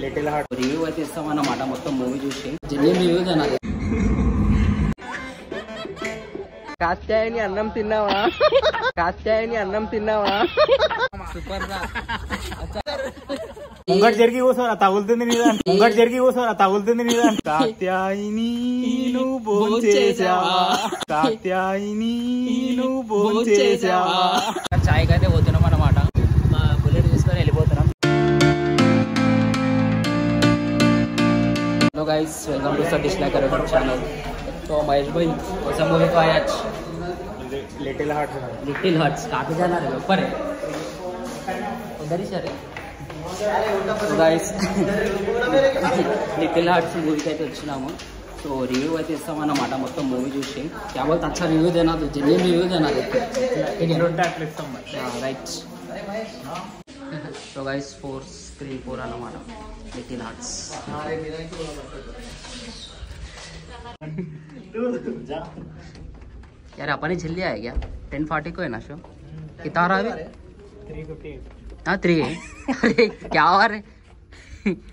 Little heart review అయితే ఇస్తామన్నమాట మొత్తం movie చూసి జెన్యూన్ రివ్యూస్ అన్నది. కాత్యాయని అన్నం తిన్నావా? కాత్యాయని అన్నం తిన్నావా? సూపర్ రా. ముంగట్ జరిగి కూర్చోరా తగులుతుంది నీదా, ముంగట్ జరిగి కూర్చోరా తగులుతుంది నీదా. కాత్యాయని నువ్వు భోంచేసావా? కాత్యాయని నువ్వు భోంచేసావా? చాయ్కి అయితే పోతున్నాం అన్నమాట. మా బుల్లెట్ తీసుకొని వెళ్ళిపోతున్నాం. Hello guys, welcome to Satish Lakar YouTube channel. तो महेश भाई कैसा मूवी तो आया आज? Little heart. लिटिल हार्ट्स काफी जाना है ऊपर है उधर ही सर. तो गाइस लिटिल हार्ट्स मूवी అయితే వచ్చినాము. సో రివ్యూ అయితే ఇస్తామన్నమాట మొత్తం మూవీ చూసి. కేవలం అచ్చా రివ్యూ దేనా, జెన్యూన్ రివ్యూ దేనా రైట్. సో గైస్ 4 స్క్రీన్ 4 అన్నమాట लिटिल हार्ट्स. यार अपन ही जल्दी आया क्या? 10:40 को है ना शो. कितना रहा अभी? 3:58. हाँ 3 है. अरे क्या हुआ रे?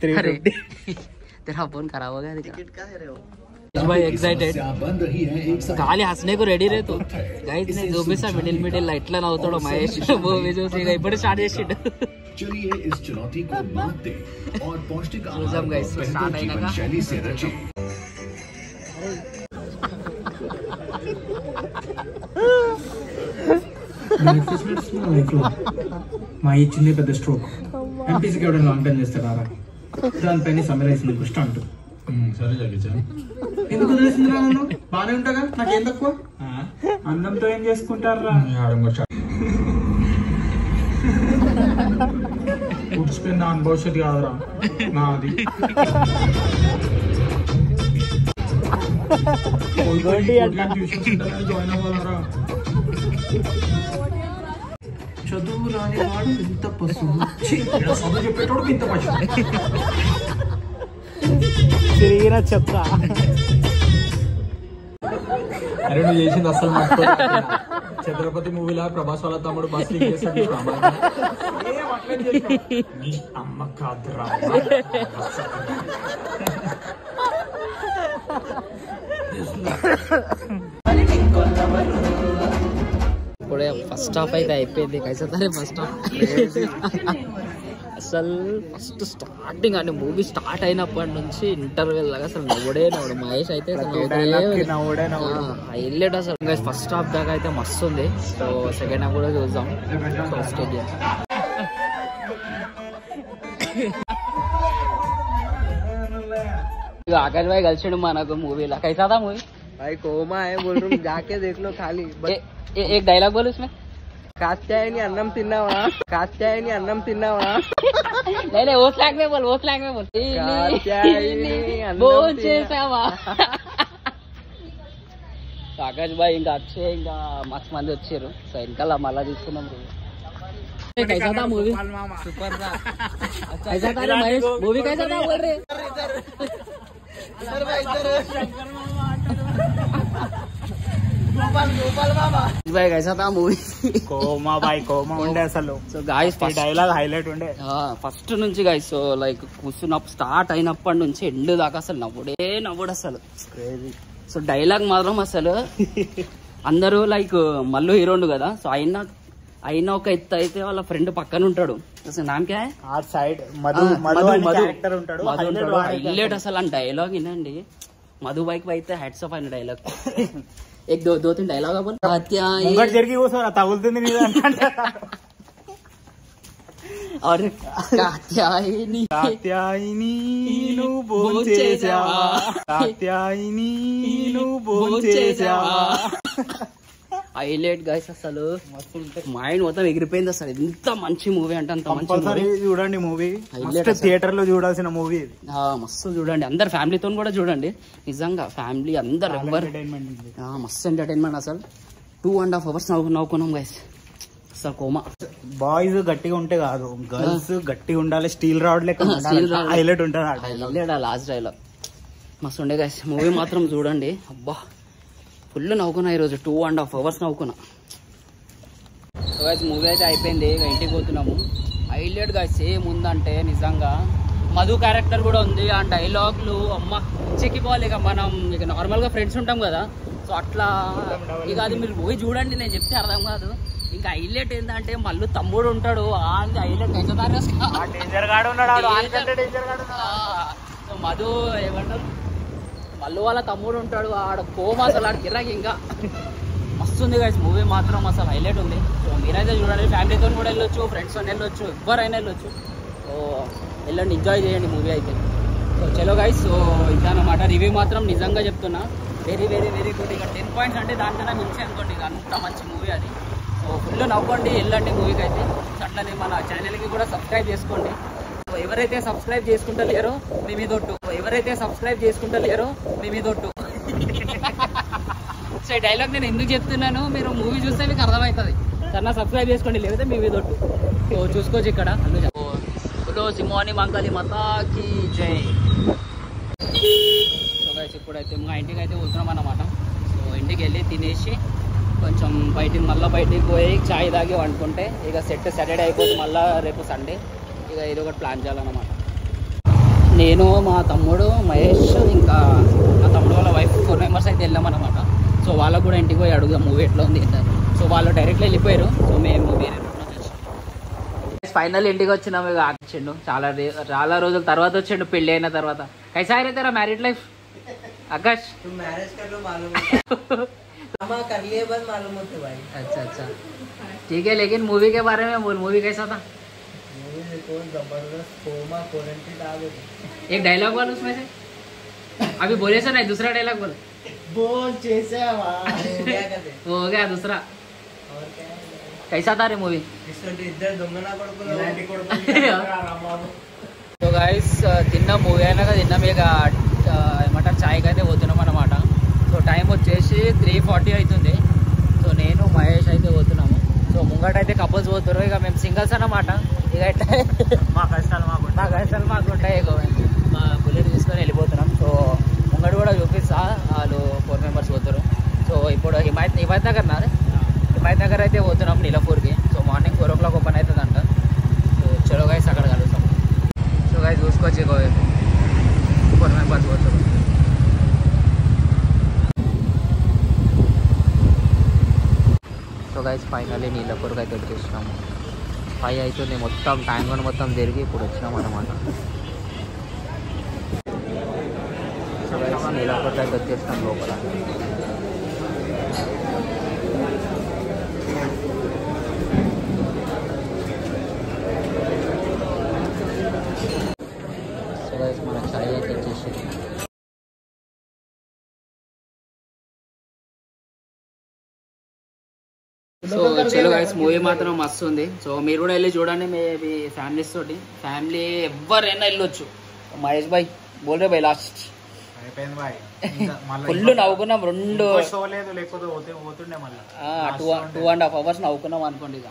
3:50. तेरा फोन खराब हो गया. टिकट कहाँ है रे हो? भाई एक्साइटेड ఖాళీ హస్నే को రెడీ రే. तो गाइस ने చూపిస్తా మిడిల్ ఇట్లా నవ్వుతాడు మహేష్ మూవీ చూసి. ఇప్పుడు స్టార్ట్ చేసిండు. चलिए इस चुनौती को मात दे और पौष्टिक आहार को पहले जीवन शैली से रचे. మా ఇచ్చింది పెద్ద స్ట్రోక్. ఎంపీసీకి ఎవరైనా లాంగ్ టైం చేస్తారా? దానిపైన సమరైజ్ ఫస్ట్ అంటూ సరే జగించా. ఎందుకు తెలిసిందిరా? నన్ను బాగానే ఉంటాగా, నాకేం తక్కువ? అన్నంతో ఏం చేసుకుంటారా? ఉడిచిపోయిన నా భవిష్యత్తు కాదురా నాది. జాయిన్ అవ్వాలరా. చదువు రాని వాడు ఇంత పశువు, చదువు చెప్పేటోడు ఇంత పశువు. తిరిగిన చెత్త. అరే నువ్వు చేసింది అసలు ఛత్రపతి మూవీలా ప్రభాస్ వాళ్ళ తమ్ముడు బస్ లీక్ చేస్తాడు. అమ్మ కాదురా. ఇప్పుడే ఫస్ట్ హాఫ్ అయితే అయిపోయింది. కైసరే ఫస్ట్ హాఫ్ అసలు ఫస్ట్ స్టార్టింగ్ అంటే మూవీ స్టార్ట్ అయినప్పటి నుంచి ఇంటర్వెల్ దాకా అసలు నవ్వుడే నవ్వుడు. మహేష్ అయితే హైలైట్ అసలు. ఫస్ట్ హాఫ్ దాకా అయితే మస్తు ఉంది. సో సెకండ్ హాఫ్ కూడా చూద్దాం. సో స్టేజ్ आकाश भाई కలిసిండు మనకు మూవీలో. कैसा था मूवी? भाई कोमा है बोल रहा हूँ, जाके देख लो खाली. एक डायलॉग बोल उसमें. కాత్యాయని అన్నం తిన్నావా? కాత్యాయని అన్నం తిన్నావా? नहीं वो स्लैंग में बोल, वो स्लैंग में बोल. ఆకాష్ భాయ్ ఇంకా అక్షయ్ ఇంకా మస్తు మంది వచ్చారు. సో ఇంకా మళ్ళా తీసుకున్నాం. कैसा था मूवी? सुपर था. कैसा था रे महेश? मूवी कैसा था बोल रहे? भाई कैसा था मूवी? కోమా బాయ్ కోమా ఉండే అసలు. సో గాయస్ డైలాగ్ హైలైట్ ఉండే ఫస్ట్ నుంచి గాయస్. సో లైక్ కూర్చున్నప్పుడు స్టార్ట్ అయినప్పటి నుంచి ఎండ్ దాకా అసలు నవ్వుడు అసలు. సో డైలాగ్ మాత్రం అసలు అందరూ లైక్ మల్లు హీరోండు కదా. సో అయినా ఒక ఎత్తు అయితే వాళ్ళ ఫ్రెండ్ పక్కన ఉంటాడు. అసలు నామ్ క్యా హై? ఆ సైడ్ మధు క్యారెక్టర్ ఉంటాడు. హైలైట్ అసలు. ఆ డైలాగ్ వినండి. మధు బైక్ అయితే హెడ్స్ ఆఫ్ అయిన డైలాగ్. एक दो तीन डायलॉग बोल. ముంగట్ జరిగి కూర్చోరా తగులుతుంది నీదా. और కాత్యాయని నువ్వు భోంచేసావా? కాత్యాయని నువ్వు భోంచేసావా? హైలైట్ గైస్ అసలు మైండ్ మొత్తం ఎగిరిపోయింది అసలు. ఎంత మంచి మూవీ అంటే అంత మంచి చూడండి మూవీ. థియేటర్ లో చూడాల్సిన మూవీ. మస్తు చూడండి. అందరు ఫ్యామిలీతో కూడా చూడండి. నిజంగా ఫ్యామిలీ అందరు ఎవరు మస్తు ఎంటర్టైన్మెంట్ అసలు. 2.5 hours నవ్వుకున్నాం గైస్. అసలు కోమా. బాయ్స్ గట్టిగా ఉంటే కాదు, గర్ల్స్ గట్టిగా ఉండాలి. స్టీల్ రాడ్ లెక్క హైలైట్ ఉంటుంది. హైలైట్ ఆ లాస్ట్ డైలాగ్ మస్తు ఉండే గైస్. మూవీ మాత్రం చూడండి. అబ్బా ఫుల్ నవ్వుకున్నా ఈరోజు. 2.5 hours నవ్వుకున్నా. మూవీ అయితే అయిపోయింది. ఇక ఇంటికి పోతున్నాము. హైలైట్ గా సేమ్ ఉందంటే నిజంగా మధు క్యారెక్టర్ కూడా ఉంది. ఆ డైలాగ్లు అమ్మ చెక్కిపోవాలి. ఇక మనం ఇక నార్మల్గా ఫ్రెండ్స్ ఉంటాం కదా, సో అట్లా ఇక అది మీరు పోయి చూడండి, నేను చెప్తే అర్థం కాదు. ఇంకా హైలైట్ ఏంటంటే మళ్ళీ తమ్ముడు ఉంటాడు, హైలైట్ సో మధు ఏమంటారు మళ్ళీ వాళ్ళ తమ్ముడు ఉంటాడు, ఆడ కోమ అసలు ఆడ కిరాకి ఇంకా మస్తుంది గైస్. మూవీ మాత్రం అసలు హైలైట్ ఉంది. సో మీరైతే చూడండి, ఫ్యామిలీతో కూడా వెళ్ళొచ్చు, ఫ్రెండ్స్తో వెళ్ళొచ్చు, ఎవరైనా వెళ్ళొచ్చు. సో వెళ్ళండి, ఎంజాయ్ చేయండి మూవీ అయితే. సో చలో గైస్, సో ఇదన్నమాట రివ్యూ మాత్రం నిజంగా చెప్తున్నా, వెరీ వెరీ వెరీ గుడ్. ఇక 10 పాయింట్స్ అంటే దానికన్నా మించి అనుకోండి, ఇక అంత మంచి మూవీ అది. సో ఫుల్ నవ్వుకోండి, వెళ్ళండి మూవీకి అయితే. అట్లనే మన ఛానల్కి కూడా సబ్స్క్రైబ్ చేసుకోండి. సో ఎవరైతే సబ్స్క్రైబ్ చేసుకుంటలేరో మీ మీదొట్టు, ఎవరైతే సబ్స్క్రైబ్ చేసుకుంటలేరో మీ మీదొట్టు. సో ఈ డైలాగ్ నేను ఎందుకు చెప్తున్నాను, మీరు మూవీ చూస్తే మీకు అర్థమవుతుంది. సన్న సబ్స్క్రైబ్ చేసుకోండి, లేకపోతే మీ మీదొట్టు. సో చూసుకోవచ్చు ఇక్కడ సింహాని మంగళి మాతాకి జై. సో గైస్ ఇప్పుడైతే మా ఇంటికి అయితే పోతున్నాం అన్నమాట. సో ఇంటికి వెళ్ళి తినేసి కొంచెం మళ్ళీ బయటికి పోయి చాయ్ తాగి వండుకుంటే ఇక సెట్ సాటర్డే అయిపోతుంది, మళ్ళీ రేపు సండే. ఇక ఏదో ఒకటి ప్లాన్ చేయాలన్నమాట. నేను మా తమ్ముడు మహేష్ ఇంకా మా తమ్ముడు వాళ్ళ వైఫ్ 4 మెంబర్స్ అయితే వెళ్ళామన్నమాట. సో వాళ్ళకు కూడా ఇంటికి పోయి అడుగుదాం మూవీ ఎట్లా ఉంది ఏంటని. సో వాళ్ళు డైరెక్ట్గా వెళ్ళిపోయారు. సో మేము వేరే ఫైనల్ ఇంటికి వచ్చినాము. ఇక వచ్చిండు చాలా రోజుల తర్వాత వచ్చిండు, పెళ్ళి అయిన తర్వాత. कैसा है तेरा मैरिड लाइफ आकाश? तुम मैरिज कर लो मालूम कर लिए बस मालूम होते भाई. अच्छा अच्छा ठीक है, लेकिन मूवी के बारे में बोल, मूवी कैसा था? मूवी देखो जबरदस्त, कोमा कोरेंटेड आ गई. एक डायलॉग बोल उसमें से, अभी बोले से नहीं, दूसरा डायलॉग बोल. बोल जैसे वो हो गया दूसरा. और क्या कैसा था रे మూవీ? సో గైస్ తిన్న మూవీ అయినాక తిన్నాం. ఇక ఏమంటారు చాయ్కి అయితే పోతున్నాం అన్నమాట. సో టైం వచ్చేసి 3:40 అవుతుంది. సో నేను మహేష్ అయితే పోతున్నాము. సో ముంగట అయితే కపుల్స్ పోతున్నారు, ఇక మేము సింగిల్స్ అన్నమాట. ఇక ఇట్లా మా కష్టాలు మాకుంటాయి. ఇక మా బుల్లెట్ తీసుకొని వెళ్ళిపోతున్నాం. సో ముంగట కూడా చూపిస్తా, వాళ్ళు 4 మెంబర్స్ పోతారు. సో ఇప్పుడు హిమాయత్ నగర్ అయితే పోతున్నాం నీలపూర్కి. సో మార్నింగ్ 4 o'clock ఓపెన్ అవుతుందంట. సో చలో గైస్ అక్కడ కలుస్తాం. సో గైస్ చూసుకోవచ్చు, 4 మెంబర్స్ పోతారు. సో గైస్ ఫైనల్లీ నీలపూర్కి అయితే వచ్చేసినాము. 5 అవుతుంది, మొత్తం ట్యాంక్ మొత్తం తిరిగి ఇప్పుడు వచ్చినాం అన్నమాట. సో గైస్ నీలపూర్కి అయితే వచ్చేసినాం లోపల. మన చాయ్ అయితే వచ్చేసి సో చలో గైస్ మూవీ మాత్రం మస్తు ఉంది. సో మీరు కూడా వెళ్ళి చూడండి, మీ ఫ్యామిలీస్ తోటి. ఫ్యామిలీ ఎవరైనా వెళ్ళొచ్చు. మహేష్ భాయ్ బోల్రే భాయ్ లాస్ట్ ఫుల్ నవ్వుకున్నాం. 2.5 hours నవ్వుకున్నాం అనుకోండి. ఇక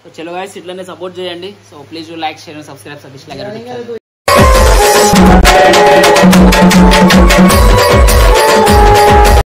సో చలో గైస్ ఇట్లనే సపోర్ట్ చేయండి. So please like share subscribe Satish.